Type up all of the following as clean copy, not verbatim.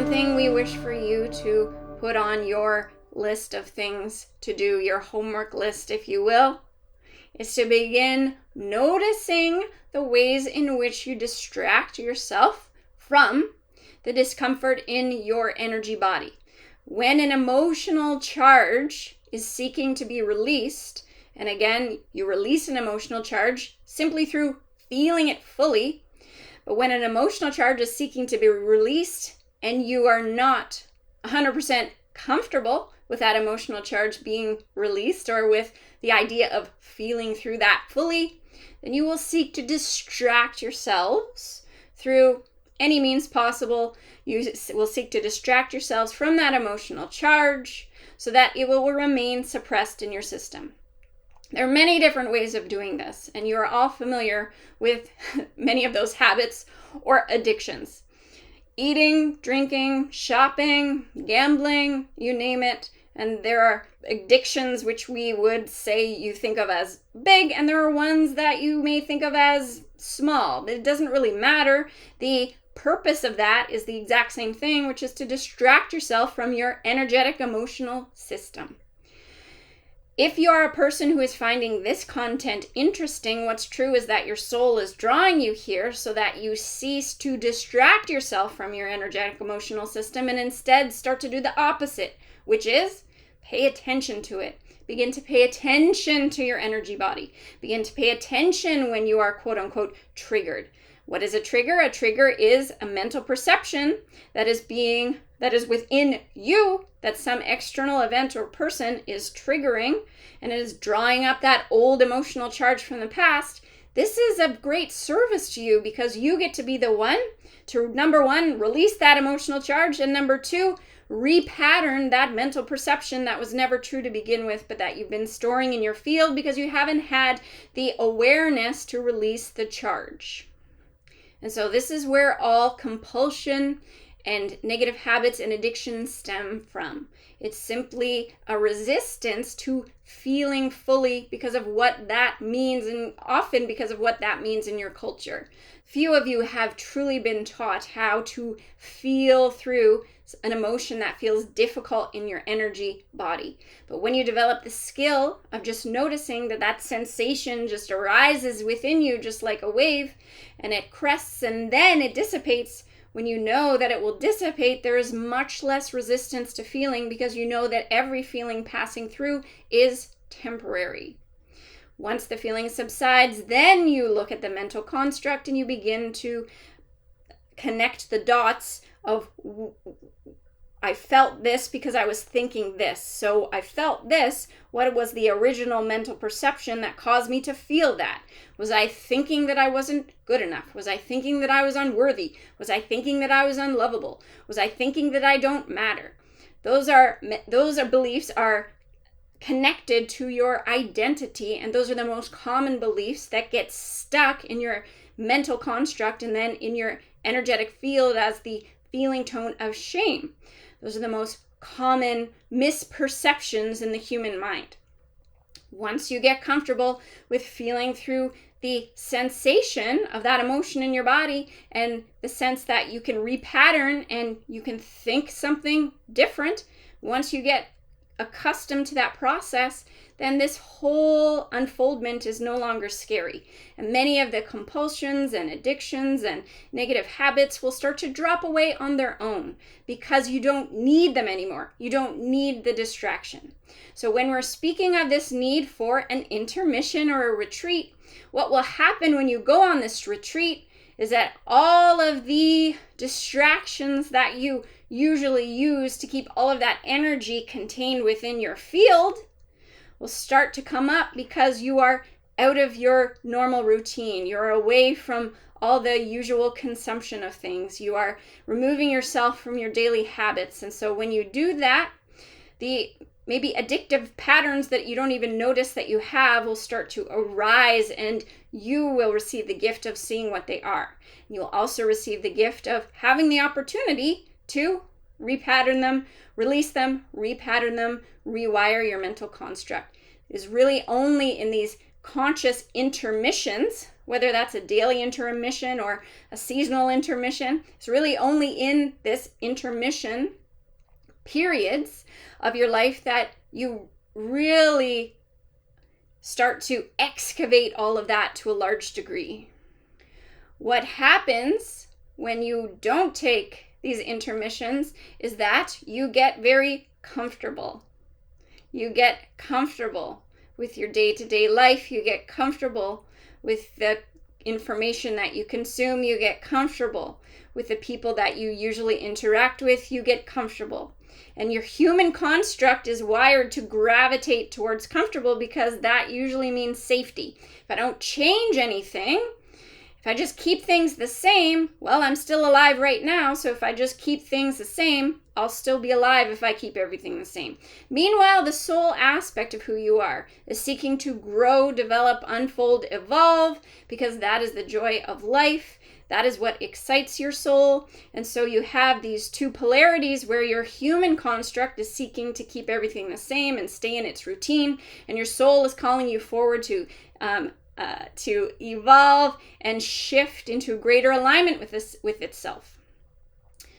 one thing we wish for you to put on your list of things to do, your homework list, if you will, is to begin noticing the ways in which you distract yourself from the discomfort in your energy body. When an emotional charge is seeking to be released, and again, you release an emotional charge simply through feeling it fully, but when an emotional charge is seeking to be released and you are not 100% comfortable with that emotional charge being released or with the idea of feeling through that fully, then you will seek to distract yourselves through any means possible. You will seek to distract yourselves from that emotional charge so that it will remain suppressed in your system. There are many different ways of doing this, and you are all familiar with many of those habits or addictions. Eating, drinking, shopping, gambling, you name it. And there are addictions which we would say you think of as big, and there are ones that you may think of as small. It doesn't really matter. The purpose of that is the exact same thing, which is to distract yourself from your energetic emotional system. If you are a person who is finding this content interesting, what's true is that your soul is drawing you here so that you cease to distract yourself from your energetic emotional system and instead start to do the opposite, which is pay attention to it. Begin to pay attention to your energy body. Begin to pay attention when you are quote unquote triggered. What is a trigger? A trigger is a mental perception that is within you, that some external event or person is triggering and it is drawing up that old emotional charge from the past. This is a great service to you because you get to be the one to, number one, release that emotional charge, and number two, repattern that mental perception that was never true to begin with, but that you've been storing in your field because you haven't had the awareness to release the charge. And so this is where all compulsion and negative habits and addictions stem from. It's simply a resistance to feeling fully because of what that means, and often because of what that means in your culture. Few of you have truly been taught how to feel through an emotion that feels difficult in your energy body. But when you develop the skill of just noticing that sensation just arises within you just like a wave, and it crests and then it dissipates, when you know that it will dissipate, there is much less resistance to feeling because you know that every feeling passing through is temporary. Once the feeling subsides, then you look at the mental construct and you begin to connect the dots of I felt this because I was thinking this. So I felt this. What was the original mental perception that caused me to feel that? Was I thinking that I wasn't good enough? Was I thinking that I was unworthy? Was I thinking that I was unlovable? Was I thinking that I don't matter? Those beliefs are connected to your identity, and those are the most common beliefs that get stuck in your mental construct and then in your energetic field as the feeling tone of shame. Those are the most common misperceptions in the human mind. Once you get comfortable with feeling through the sensation of that emotion in your body and the sense that you can repattern and you can think something different, once you get accustomed to that process, then this whole unfoldment is no longer scary. And many of the compulsions and addictions and negative habits will start to drop away on their own because you don't need them anymore. You don't need the distraction. So when we're speaking of this need for an intermission or a retreat, what will happen when you go on this retreat is that all of the distractions that you usually use to keep all of that energy contained within your field will start to come up because you are out of your normal routine. You're away from all the usual consumption of things. You are removing yourself from your daily habits. And so when you do that, the maybe addictive patterns that you don't even notice that you have will start to arise, and you will receive the gift of seeing what they are. You will also receive the gift of having the opportunity to repattern them, release them, repattern them, rewire your mental construct. It is really only in these conscious intermissions whether that's a daily intermission or a seasonal intermission. It's really only in this intermission periods of your life that you really start to excavate all of that to a large degree. What happens when you don't take these intermissions is that you get very comfortable. You get comfortable with your day-to-day life. You get comfortable with the information that you consume. You get comfortable with the people that you usually interact with. You get comfortable. And your human construct is wired to gravitate towards comfortable because that usually means safety. If I don't change anything, if I just keep things the same, well, I'm still alive right now. So if I just keep things the same, I'll still be alive if I keep everything the same. Meanwhile, the soul aspect of who you are is seeking to grow, develop, unfold, evolve, because that is the joy of life. That is what excites your soul. And so you have these two polarities where your human construct is seeking to keep everything the same and stay in its routine, and your soul is calling you forward to evolve and shift into greater alignment with itself.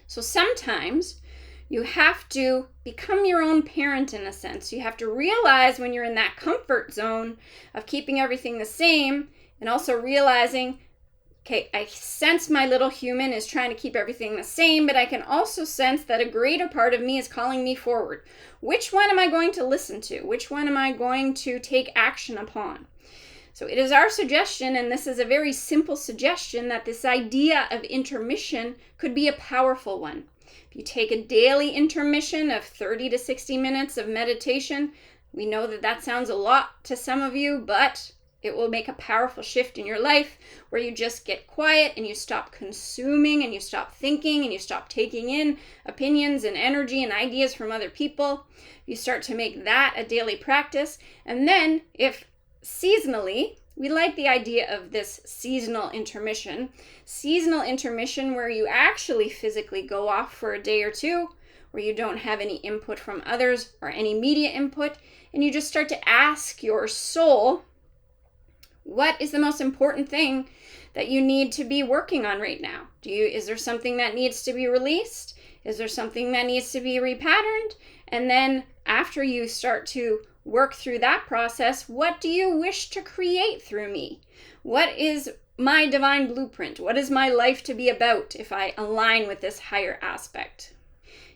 So sometimes you have to become your own parent in a sense. You have to realize when you're in that comfort zone of keeping everything the same, and also realizing, okay, I sense my little human is trying to keep everything the same, but I can also sense that a greater part of me is calling me forward. Which one am I going to listen to? Which one am I going to take action upon? So it is our suggestion, and this is a very simple suggestion, that this idea of intermission could be a powerful one. If you take a daily intermission of 30 to 60 minutes of meditation, we know that that sounds a lot to some of you, but it will make a powerful shift in your life where you just get quiet and you stop consuming and you stop thinking and you stop taking in opinions and energy and ideas from other people. You start to make that a daily practice. And then if seasonally, we like the idea of this seasonal intermission where you actually physically go off for a day or two, where you don't have any input from others or any media input, and you just start to ask your soul, what is the most important thing that you need to be working on right now? Is there something that needs to be released? Is there something that needs to be repatterned? And then after you start to work through that process, what do you wish to create through me? What is my divine blueprint? What is my life to be about if I align with this higher aspect?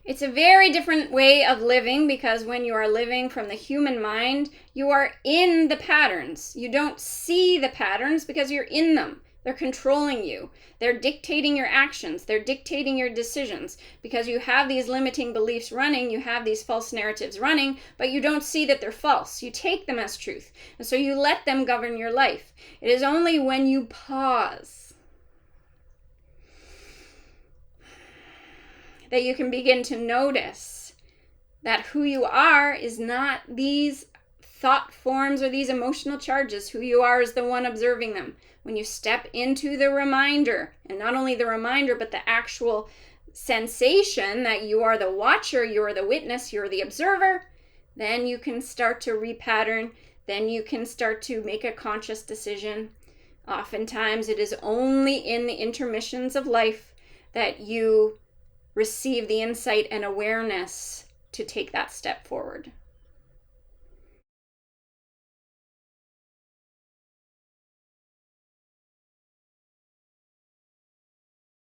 It's a very different way of living, because when you are living from the human mind, you are in the patterns. You don't see the patterns because you're in them. They're controlling you. They're dictating your actions. They're dictating your decisions because you have these limiting beliefs running. You have these false narratives running, but you don't see that they're false. You take them as truth. And so you let them govern your life. It is only when you pause that you can begin to notice that who you are is not these thought forms or these emotional charges. Who you are is the one observing them. When you step into the reminder, and not only the reminder, but the actual sensation that you are the watcher, you are the witness, you're the observer, then you can start to repattern, then you can start to make a conscious decision. Oftentimes it is only in the intermissions of life that you receive the insight and awareness to take that step forward.